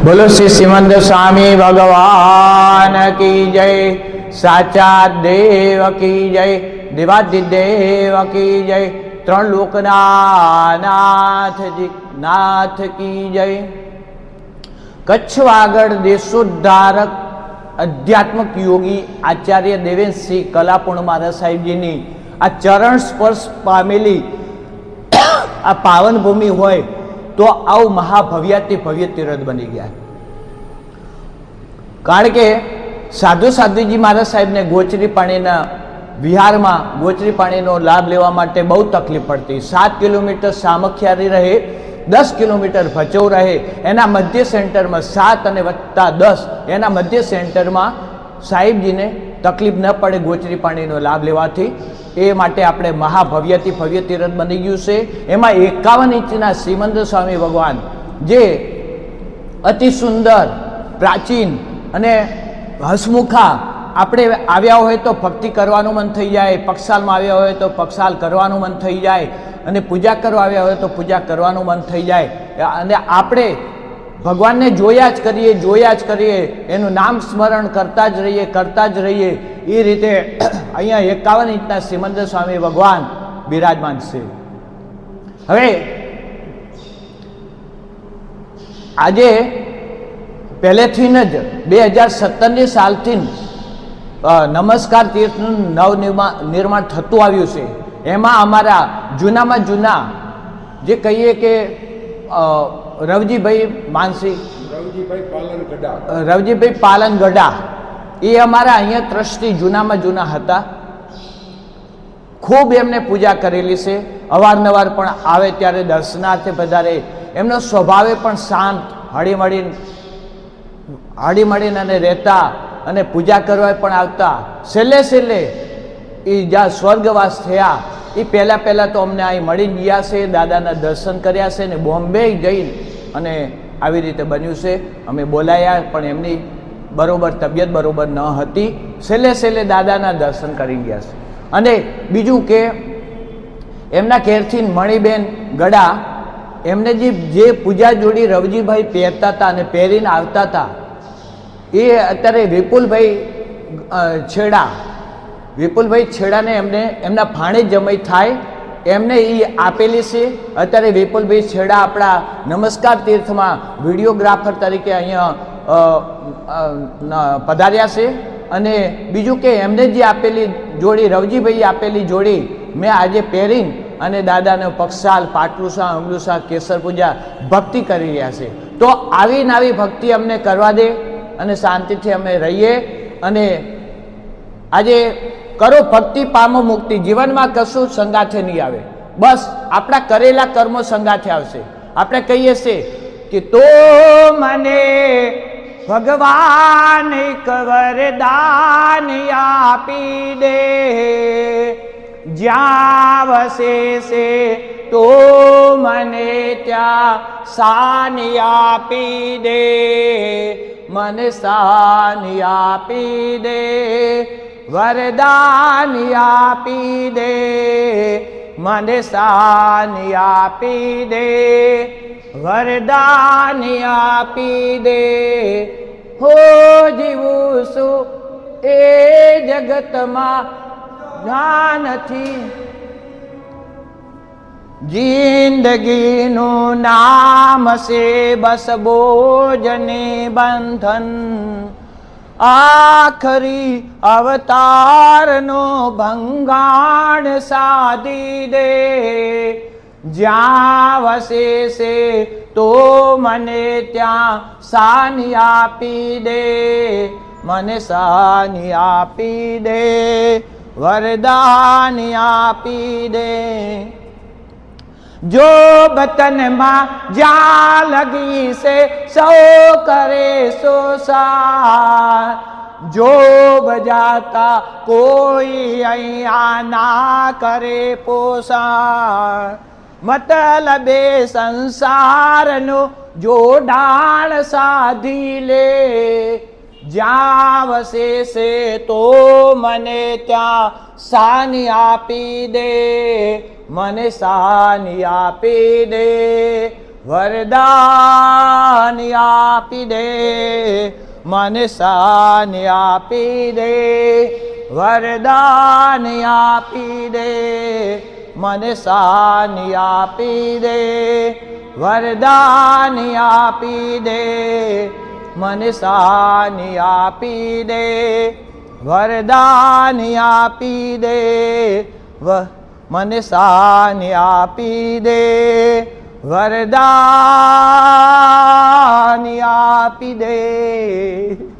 बोलो श्री श्रीमंत स्वामी भगवान की जय, साचा देव की जय, देवादिदेव की जय, त्रण लोकना नाथ जी नाथ की जय। कच्छ वागड़ देशोद्धारक अध्यात्मक योगी आचार्य देवेंद्र सिंह कलापूर्ण महाराज साहेब जी ने आ चरण स्पर्श पामेली आ पावन भूमि होय तो आव महाभव्याति भव्य तीर्थ बनी गया। कारण के साधु साधुजी महाराज साहेब ने गोचरी पाणीना विहार में गोचरी पाणीनो लाभ लेवा माटे बहु तकलीफ पड़ती। 7 किलोमीटर सामखियारी रहे, 10 किलोमीटर भचौ रहे, एना मध्य सेंटर में 7 અને +10 एना मध्य सेंटर में साहेब जी ने तकलीफ न पड़े गोचरी पाणीनो लाभ लेवाथी। ए माटे आपणे महाभव्यति भव्य तीर्थ बनी गयुं छे। एमां 51 इंचना श्रीमंत स्वामी भगवान जे अति सुंदर प्राचीन अने हसमुखा આપણે આવ્યા હોય તો ભક્તિ કરવાનું મન થઈ જાય, પક્ષાલમાં આવ્યા હોય તો પક્ષાલ કરવાનું મન થઈ જાય, અને પૂજા કરવા આવ્યા હોય તો પૂજા કરવાનું મન થઈ જાય, અને આપણે ભગવાનને જોયા જ કરીએ એનું નામ સ્મરણ કરતા જ રહીએ એ રીતે અહીંયા 51 ઇંચના શ્રીમંત સ્વામી ભગવાન બિરાજમાન છે। હવે આજે પહેલેથી જ 2017ની સાલથી નમસ્કાર તીર્થનું નવનિર્માણ થતું આવ્યું છે। એમાં અમારા જૂનામાં જૂના જે કહીએ કે રવજીભાઈ માનસી, રવજીભાઈ પાલનગઢા એ અમારા અહીંયા ટ્રસ્ટી જૂનામાં જૂના હતા। ખૂબ એમને પૂજા કરેલી છે, અવારનવાર પણ આવે ત્યારે દર્શનાર્થે પધારે। એમનો સ્વભાવે પણ શાંત, હળીમળીને અને રહેતા અને પૂજા કરવા પણ આવતા। છેલ્લે એ જ્યાં સ્વર્ગવાસ થયા એ પહેલાં તો અમને અહીં મળી ગયા છે, દાદાના દર્શન કર્યા છે ને બોમ્બે જઈ અને આવી રીતે બન્યું છે। અમે બોલાયા પણ એમની બરોબર તબિયત બરોબર ન હતી, છેલ્લે દાદાના દર્શન કરી ગયા છે। અને બીજું કે એમના ઘેરથી મણીબેન ગડા એમને જે પૂજા જોડી રવજીભાઈ પહેરતા હતા અને પહેરીને આવતા હતા એ અત્યારે વિપુલભાઈ છેડાને એમને એમના ભાણે જમાઈ થાય એમને એ આપેલી છે। અત્યારે વિપુલભાઈ છેડા આપણા નમસ્કાર તીર્થમાં વિડીયોગ્રાફર તરીકે અહીંયા પધાર્યા છે। અને બીજું કે એમને જે આપેલી જોડી રવજીભાઈ આપેલી જોડી મેં આજે પહેરીને અને દાદાને પક્ષાલ, પાટલુસા, અંગલુસા, કેસર પૂજા ભક્તિ કરી રહ્યા છે। તો આવી નવી ભક્તિ અમને કરવા દે અને શાંતિથી અમે રહીએ। અને આજે કરો ભક્તિ પામો મુક્તિ, જીવનમાં કશું સંગાથે નહીં આવે, બસ આપણા કરેલા કર્મો સંગાથે આવશે। આપણે કહીએ છીએ કે તો મને ભગવાન એક વરદાન આપી દે, જ્યાં વસે છે તો મને ત્યાં શાની આપી દે, મને શાની આપી દે, વરદાન આપી દે, મને શાની આપી દે, વરદાન આપી દે। હો જીવું છું એ જગતમાં નથી, जिंदगीनु नाम से बस बोझने बंधन, आखरी अवतारनो भंगाण साधी दे, ज्यां वसे से तो मने त्यां शानी आपी दे, मने शानी आपी दे, वरदान आपी दे। जो बतन मां जा लगी से सो करे सो सार, जो बजाता कोई अया ना करे पोसार, मतलबे संसार नो जोडाण साधी ले, ज्यां वसे से तो मने त्यां शानी आपी दे, મને શાની આપી દે, વરદાન આપી દે, મને શાન આપી દે, વરદાન આપી દે, મને શાન આપી દે, વરદાન આપી દે, મને શાન આપી દે, વરદાન આપી દે, મને શાન આપી દે, વરદાન આપી દે.